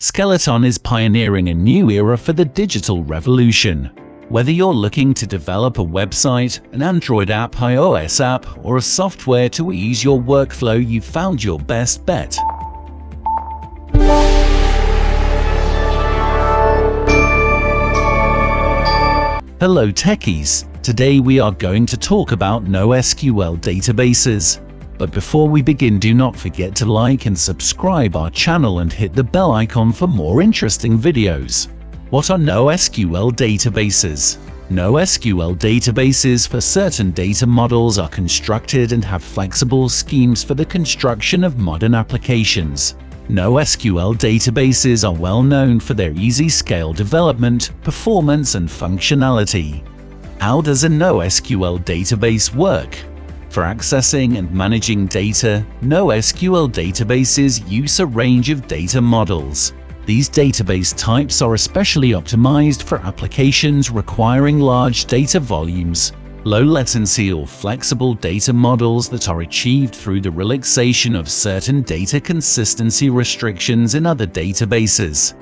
Skeleton is pioneering a new era for the digital revolution. Whether you're looking to develop a website, an Android app, iOS app, or a software to ease your workflow, you've found your best bet. Hello techies! Today we are going to talk about NoSQL databases. But before we begin, do not forget to like and subscribe our channel and hit the bell icon for more interesting videos. What are NoSQL databases? NoSQL databases for certain data models are constructed and have flexible schemes for the construction of modern applications. NoSQL databases are well known for their easy scale development, performance, and functionality. How does a NoSQL database work? For accessing and managing data, NoSQL databases use a range of data models. These database types are especially optimized for applications requiring large data volumes, low latency, or flexible data models that are achieved through the relaxation of certain data consistency restrictions in other databases.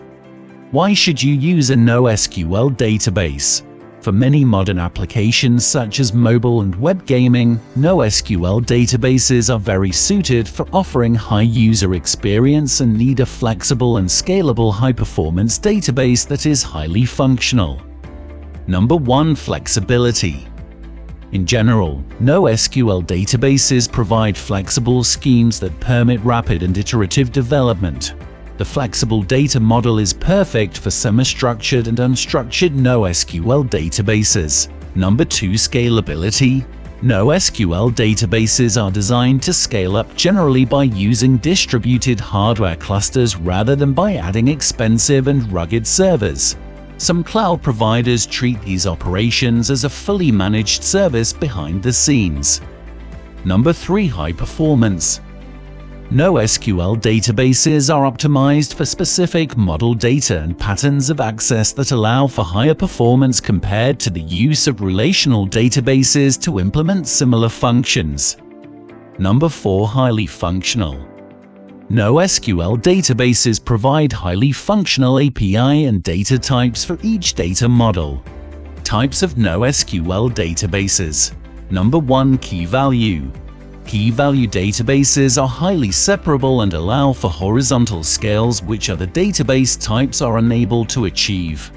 Why should you use a NoSQL database? For many modern applications such as mobile and web gaming, NoSQL databases are very suited for offering high user experience and need a flexible and scalable high-performance database that is highly functional. Number 1. Flexibility. In general, NoSQL databases provide flexible schemes that permit rapid and iterative development. The flexible data model is perfect for semi-structured and unstructured NoSQL databases. Number 2. Scalability. NoSQL databases are designed to scale up generally by using distributed hardware clusters rather than by adding expensive and rugged servers. Some cloud providers treat these operations as a fully managed service behind the scenes. Number 3. High performance. NoSQL databases are optimized for specific model data and patterns of access that allow for higher performance compared to the use of relational databases to implement similar functions. Number 4. Highly functional. NoSQL databases provide highly functional API and data types for each data model. Types of NoSQL databases. Number 1. Key value. Key-value databases are highly separable and allow for horizontal scales which other database types are unable to achieve.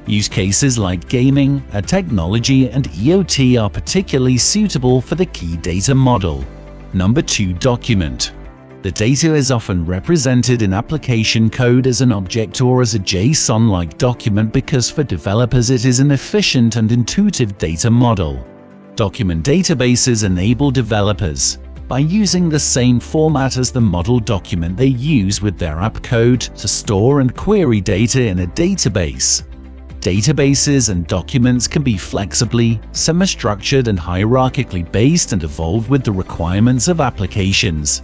Use cases like gaming, technology, and EOT are particularly suitable for the key data model. Number 2. Document. The data is often represented in application code as an object or as a JSON-like document because for developers it is an efficient and intuitive data model. Document databases enable developers, by using the same format as the model document they use with their app code, to store and query data in a database. Databases and documents can be flexibly, semi-structured, and hierarchically based and evolve with the requirements of applications.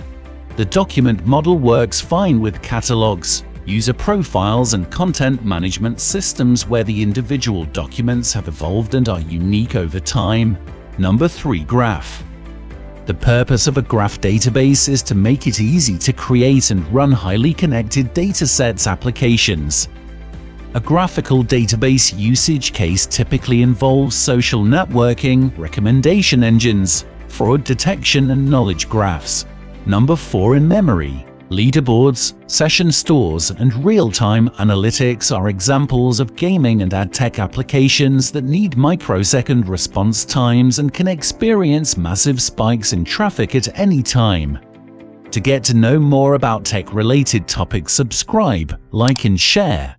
The document model works fine with catalogs, user profiles, and content management systems where the individual documents have evolved and are unique over time. Number 3. Graph. The purpose of a graph database is to make it easy to create and run highly connected datasets applications. A graphical database usage case typically involves social networking, recommendation engines, fraud detection, and knowledge graphs. Number 4. In-memory. Leaderboards, session stores, and real-time analytics are examples of gaming and ad tech applications that need microsecond response times and can experience massive spikes in traffic at any time. To get to know more about tech-related topics, subscribe, like, and share.